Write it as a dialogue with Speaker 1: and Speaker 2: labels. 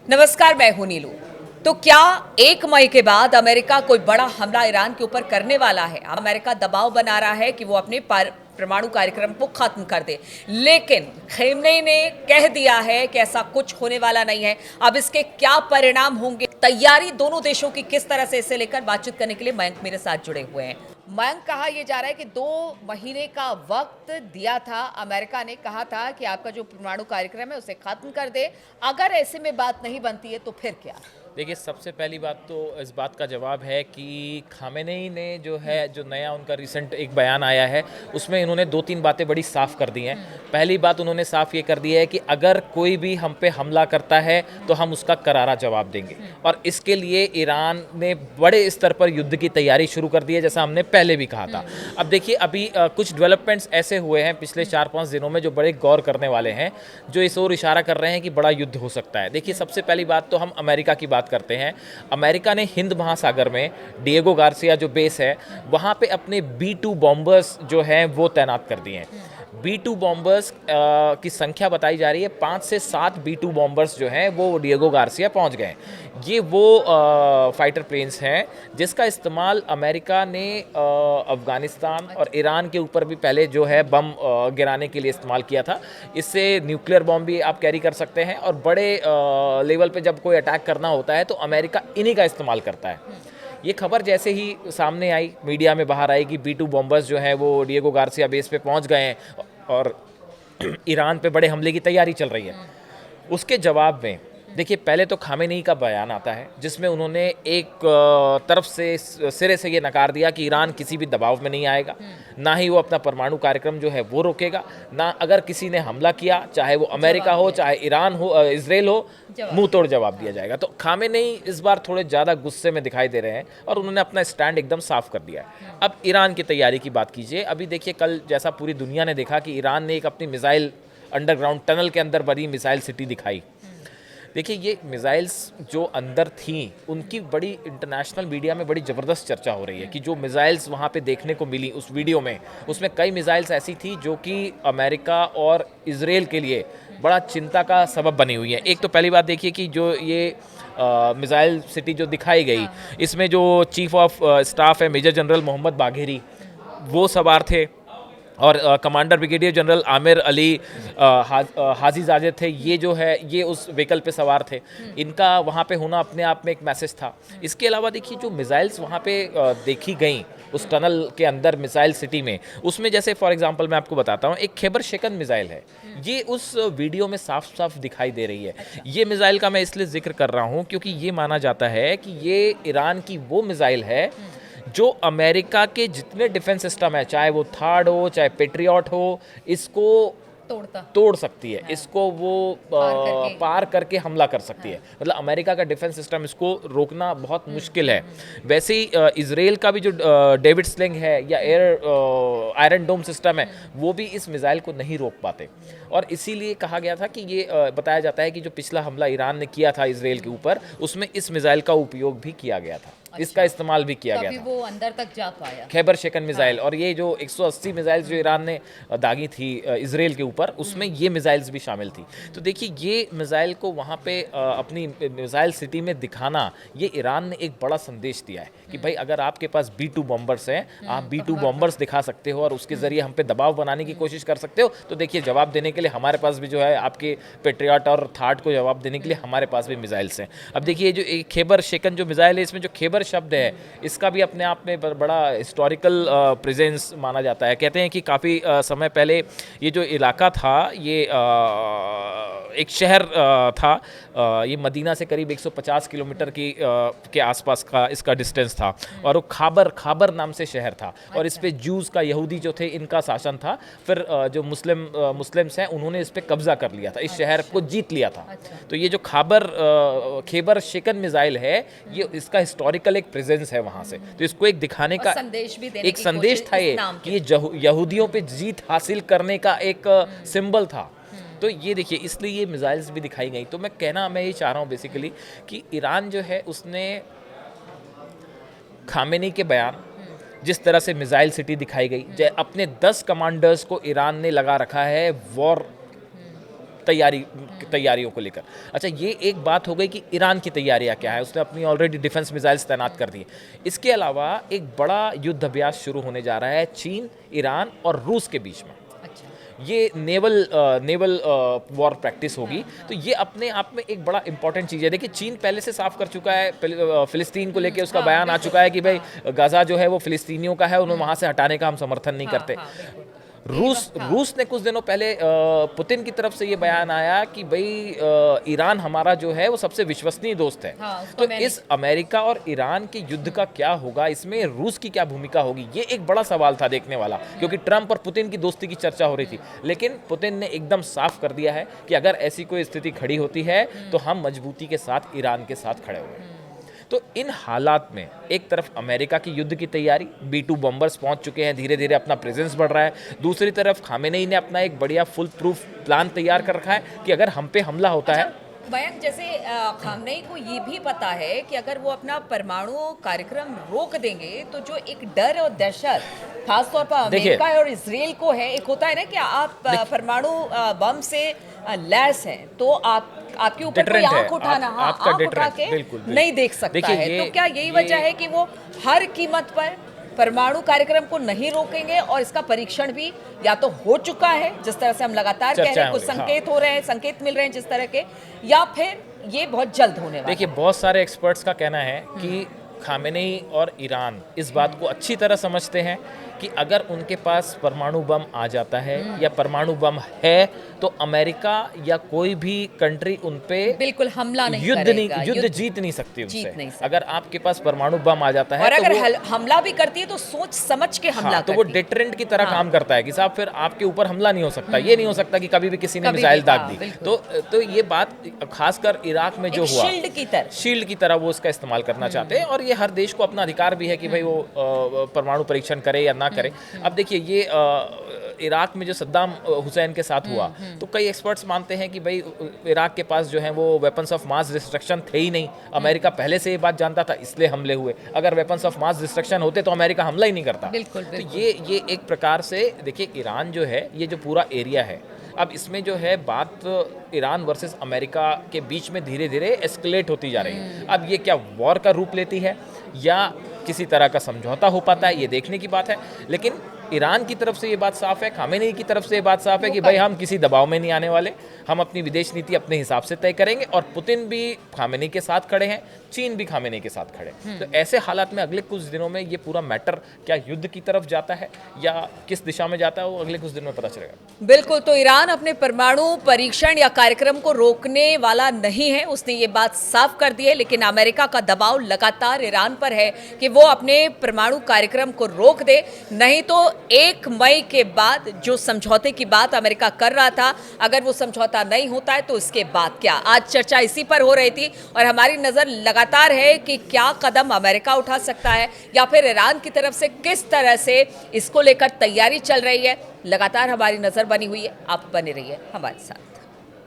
Speaker 1: नमस्कार, मैं हूं नीलू। तो क्या 1 मई के बाद अमेरिका कोई बड़ा हमला ईरान के ऊपर करने वाला है? अमेरिका दबाव बना रहा है कि वो अपने परमाणु कार्यक्रम को खत्म कर दे, लेकिन खेमनेई ने कह दिया है कि ऐसा कुछ होने वाला नहीं है। अब इसके क्या परिणाम होंगे, तैयारी दोनों देशों की किस तरह से, इसे लेकर बातचीत करने के लिए मयंक मेरे साथ जुड़े हुए हैं। मयंक, कहा यह जा रहा है कि 2 महीने का वक्त दिया था, अमेरिका ने कहा था कि आपका जो परमाणु कार्यक्रम है उसे खत्म कर दे। अगर ऐसे में बात नहीं बनती है तो फिर क्या?
Speaker 2: देखिए, सबसे पहली बात तो इस बात का जवाब है कि खामेनेई ने जो नया उनका रिसेंट एक बयान आया है, उसमें इन्होंने 2-3 बातें बड़ी साफ़ कर दी हैं। पहली बात उन्होंने साफ़ ये कर दी है कि अगर कोई भी हम पे हमला करता है तो हम उसका करारा जवाब देंगे, और इसके लिए ईरान ने बड़े स्तर पर युद्ध की तैयारी शुरू कर दी है, जैसा हमने पहले भी कहा था। अब देखिए, अभी कुछ डेवलपमेंट्स ऐसे हुए हैं पिछले 4-5 दिनों में जो बड़े गौर करने वाले हैं, जो इस ओर इशारा कर रहे हैं कि बड़ा युद्ध हो सकता है। देखिए, सबसे पहली बात तो हम अमेरिका की बात करते हैं। अमेरिका ने हिंद महासागर में डिएगो गार्सिया जो बेस है, वहाँ पे अपने B-2 बॉम्बर्स जो हैं वो तैनात कर दिए हैं। B-2 बॉम्बर्स की संख्या बताई जा रही है, 5 से 7 B-2 बॉम्बर्स जो हैं वो डिएगो गार्सिया पहुँच गए हैं। ये वो फाइटर प्लेन्स हैं जिसका इस्तेमाल अमेरिका ने अफ़गानिस्तान और ईरान के ऊपर भी पहले जो है बम गिराने के लिए इस्तेमाल किया था। इससे न्यूक्लियर बॉम्ब भी आप कैरी कर सकते हैं, और बड़े लेवल पे जब कोई अटैक करना होता है तो अमेरिका इन्हीं का इस्तेमाल करता है। ये खबर जैसे ही सामने आई, मीडिया में बाहर आई कि B-2 बॉम्बर्स जो हैं वो डिएगो गार्सिया बेस पे पहुंच गए हैं और ईरान पे बड़े हमले की तैयारी चल रही है, उसके जवाब में देखिए, पहले तो खामेनेई का बयान आता है जिसमें उन्होंने एक तरफ से सिरे से ये नकार दिया कि ईरान किसी भी दबाव में नहीं आएगा, ना ही वो अपना परमाणु कार्यक्रम जो है वो रोकेगा, ना अगर किसी ने हमला किया, चाहे वो अमेरिका हो, चाहे ईरान हो, इजराइल हो, मुंह तोड़ जवाब दिया जाएगा। तो खामेनेई इस बार थोड़े ज़्यादा गुस्से में दिखाई दे रहे हैं और उन्होंने अपना स्टैंड एकदम साफ कर दिया है। अब ईरान की तैयारी की बात कीजिए। अभी देखिए, कल जैसा पूरी दुनिया ने देखा कि ईरान ने एक अपनी मिसाइल अंडरग्राउंड टनल के अंदर बनी मिसाइल सिटी दिखाई। देखिए, ये मिसाइल्स जो अंदर थी उनकी बड़ी इंटरनेशनल मीडिया में बड़ी ज़बरदस्त चर्चा हो रही है कि जो मिसाइल्स वहाँ पे देखने को मिली उस वीडियो में, उसमें कई मिसाइल्स ऐसी थी जो कि अमेरिका और इजराइल के लिए बड़ा चिंता का सबब बनी हुई है। एक तो पहली बात देखिए कि जो ये मिसाइल सिटी जो दिखाई गई, इसमें जो चीफ ऑफ स्टाफ है मेजर जनरल मोहम्मद बाघेरी, वो सवार थे, और commander brigadier general Amir Ali Hajizadeh थे। ये जो है ये उस व्हीकल पे सवार थे। इनका वहाँ पे होना अपने आप में एक मैसेज था। इसके अलावा देखिए, जो मिसाइल्स वहाँ पे देखी गई उस टनल के अंदर मिसाइल सिटी में, उसमें जैसे फॉर एग्जांपल मैं आपको बताता हूँ, एक खैबर शेकन मिसाइल है। ये उस वीडियो में साफ साफ दिखाई दे रही है। ये मिसाइल का मैं इसलिए जिक्र कर रहा हूँ क्योंकि ये माना जाता है कि ये ईरान की वो मिसाइल है जो अमेरिका के जितने डिफेंस सिस्टम है, चाहे वो थार्ड हो, चाहे पेट्रियट हो, इसको तोड़ सकती है। इसको वो पार करके हमला कर सकती है। मतलब अमेरिका का डिफेंस सिस्टम इसको रोकना बहुत मुश्किल है। वैसे ही इजराइल का भी जो डेविड स्लिंग है या आयरन डोम सिस्टम है, वो भी इस मिसाइल को नहीं रोक पाते। और इसीलिए कहा गया था कि ये बताया जाता है कि जो पिछला हमला ईरान ने किया था इजराइल के ऊपर, उसमें इस मिसाइल का उपयोग भी किया गया था। इसका इस्तेमाल भी किया गया था,
Speaker 1: वो अंदर तक जा पाया,
Speaker 2: खैबर शेकन मिसाइल। और ये जो 180 मिसाइल्स जो ईरान ने दागी थी इजराइल के ऊपर, उसमें ये मिसाइल्स भी शामिल थी। तो देखिए, ये मिसाइल को वहाँ पे अपनी मिसाइल सिटी में दिखाना, ये ईरान ने एक बड़ा संदेश दिया है कि भाई, अगर आपके पास B-2 बॉम्बर्स हैं, आप B-2 बॉम्बर्स दिखा सकते हो और उसके ज़रिए हम पे दबाव बनाने की कोशिश कर सकते हो। तो देखिए, जवाब देने के लिए हमारे पास भी जो है, आपके पेट्रियट और थार्ड को जवाब देने के लिए हमारे पास भी मिसाइल्स हैं। अब देखिए, जो एक खैबर शेकन जो मिसाइल है, इसमें जो खैबर शब्द है, इसका भी अपने आप में बड़ा हिस्टोरिकल प्रेजेंस माना जाता है। कहते हैं कि काफ़ी समय पहले ये जो इलाका था, ये एक शहर था। ये मदीना से करीब 150 किलोमीटर के आसपास का इसका डिस्टेंस था, और वो खाबर नाम से शहर था। और इस पे जूस का, यहूदी जो थे, इनका शासन था। फिर जो मुस्लिम्स हैं, उन्होंने इस पे कब्जा कर लिया था, इस शहर को जीत लिया था। तो ये जो खैबर शेकन मिसाइल है, ये इसका हिस्टोरिकल एक प्रेजेंस है वहाँ से। तो इसको एक दिखाने का
Speaker 1: संदेश भी देने
Speaker 2: एक संदेश था ये कि ये यहूदियों पे जीत हासिल करने का एक सिंबल था। तो ये देखिए, इसलिए ये मिसाइल्स भी दिखाई गई। तो मैं ये चाह रहा हूँ बेसिकली कि ईरान जो है, उसने खामेनी के बयान, जिस तरह से मिसाइल सिटी दिखाई गई, अपने 10 कमांडर्स को ईरान ने लगा रखा है वॉर तैयारियों को लेकर। अच्छा, ये एक बात हो गई कि ईरान की तैयारियां क्या है, उसने अपनी ऑलरेडी डिफेंस मिसाइल्स तैनात कर दी है। इसके अलावा एक बड़ा युद्ध अभ्यास शुरू होने जा रहा है चीन, ईरान और रूस के बीच में। ये नेवल वॉर प्रैक्टिस होगी। तो ये अपने आप में एक बड़ा इंपॉर्टेंट चीज़ है। देखिए, चीन पहले से साफ कर चुका है, फिलिस्तीन को लेके उसका बयान आ चुका है कि भाई गाजा जो है वो फिलिस्तीनियों का है, उन्हें वहाँ से हटाने का हम समर्थन नहीं करते। रूस ने कुछ दिनों पहले पुतिन की तरफ से ये बयान आया कि भाई ईरान हमारा जो है वो सबसे विश्वसनीय दोस्त है। तो इस अमेरिका और ईरान के युद्ध का क्या होगा, इसमें रूस की क्या भूमिका होगी, ये एक बड़ा सवाल था देखने वाला, क्योंकि ट्रंप और पुतिन की दोस्ती की चर्चा हो रही थी। लेकिन पुतिन ने एकदम साफ कर दिया है कि अगर ऐसी कोई स्थिति खड़ी होती है तो हम मजबूती के साथ ईरान के साथ खड़े हुए हैं। तो इन हालात में एक तरफ अमेरिका की युद्ध की तैयारी, B-2 बॉम्बर्स पहुंच चुके हैं, धीरे धीरे अपना प्रेजेंस बढ़ रहा है। दूसरी तरफ खामेनेई ने अपना एक बढ़िया फुल प्रूफ प्लान तैयार कर रखा है कि अगर हम पे हमला होता है।
Speaker 1: मयंक, जैसे खामनेई को ये भी पता है कि अगर वो अपना परमाणु कार्यक्रम रोक देंगे तो जो एक डर और दहशत खासतौर पर अमेरिका और इसराइल को है, एक होता है ना कि आप परमाणु बम से लैस हैं तो आपके ऊपर कोई आंख उठाना, आंख उठा के नहीं देख सकता है। तो क्या यही वजह है कि वो हर कीमत पर परमाणु कार्यक्रम को नहीं रोकेंगे और इसका परीक्षण भी या तो हो चुका है, जिस तरह से हम लगातार कह रहे हैं, कुछ संकेत हो रहे हैं, संकेत मिल रहे हैं जिस तरह के, या फिर ये बहुत जल्द होने वाला है?
Speaker 2: देखिए, बहुत सारे एक्सपर्ट्स का कहना है कि खामेनेई और ईरान इस बात को अच्छी तरह समझते हैं कि अगर उनके पास परमाणु बम आ जाता है या परमाणु बम है तो अमेरिका या कोई भी कंट्री उन पे
Speaker 1: बिल्कुल हमला नहीं
Speaker 2: करेगा, युद्ध जीत नहीं सकती उनसे। अगर आपके पास परमाणु बम आ जाता है
Speaker 1: और अगर हमला भी करती है तो सोच समझ के हमला
Speaker 2: तो वो डिटरेंट की तरह काम करता है कि साहब फिर आपके ऊपर हमला नहीं हो सकता। ये नहीं हो सकता कि कभी भी किसी ने मिसाइल दाग दी। तो ये बात खासकर इराक में जो हुआ, शील्ड की तरह वो उसका इस्तेमाल करना चाहते हैं। और ये हर देश को अपना अधिकार भी है कि भाई वो परमाणु परीक्षण करे या ना करे। अब देखिए, ये इराक में जो सद्दाम हुसैन के साथ हुआ, तो कई एक्सपर्ट्स मानते हैं कि भाई इराक के पास जो है वो वेपन्स ऑफ मास डिस्ट्रक्शन थे ही नहीं। अमेरिका पहले से ये बात जानता था, इसलिए हमले हुए। अगर वेपन्स ऑफ मास डिस्ट्रक्शन होते तो अमेरिका हमला ही नहीं करता। तो ये एक प्रकार से देखिए, ईरान जो है, ये जो पूरा एरिया है, अब इसमें जो है बात ईरान वर्सेस अमेरिका के बीच में धीरे धीरे एस्केलेट होती जा रही है। अब ये क्या वॉर का रूप लेती है या किसी तरह का समझौता हो पाता है, ये देखने की बात है। लेकिन ईरान की तरफ से ये बात साफ है, खामेनेई की तरफ से ये बात साफ है कि भाई हम किसी दबाव में नहीं आने वाले, हम अपनी विदेश नीति अपने हिसाब से तय करेंगे। और पुतिन भी खामेनेई के साथ खड़े हैं, चीन भी खामेनेई के साथ खड़े हैं। तो ऐसे हालात में अगले कुछ दिनों में ये पूरा मैटर क्या युद्ध की तरफ जाता है या किस दिशा में जाता है, वो अगले कुछ दिनों में पता चलेगा।
Speaker 1: बिल्कुल, तो ईरान अपने परमाणु परीक्षण या कार्यक्रम को रोकने वाला नहीं है, उसने ये बात साफ कर दी है। लेकिन अमेरिका का दबाव लगातार ईरान पर है कि वो अपने परमाणु कार्यक्रम को रोक दे, नहीं तो 1 मई के बाद जो समझौते की बात अमेरिका कर रहा था, अगर वो समझौता नहीं होता है तो इसके बाद क्या। आज चर्चा इसी पर हो रही थी और हमारी नज़र लगातार है कि क्या कदम अमेरिका उठा सकता है या फिर ईरान की तरफ से किस तरह से इसको लेकर तैयारी चल रही है। लगातार हमारी नज़र बनी हुई है, आप बने रहिए हमारे साथ।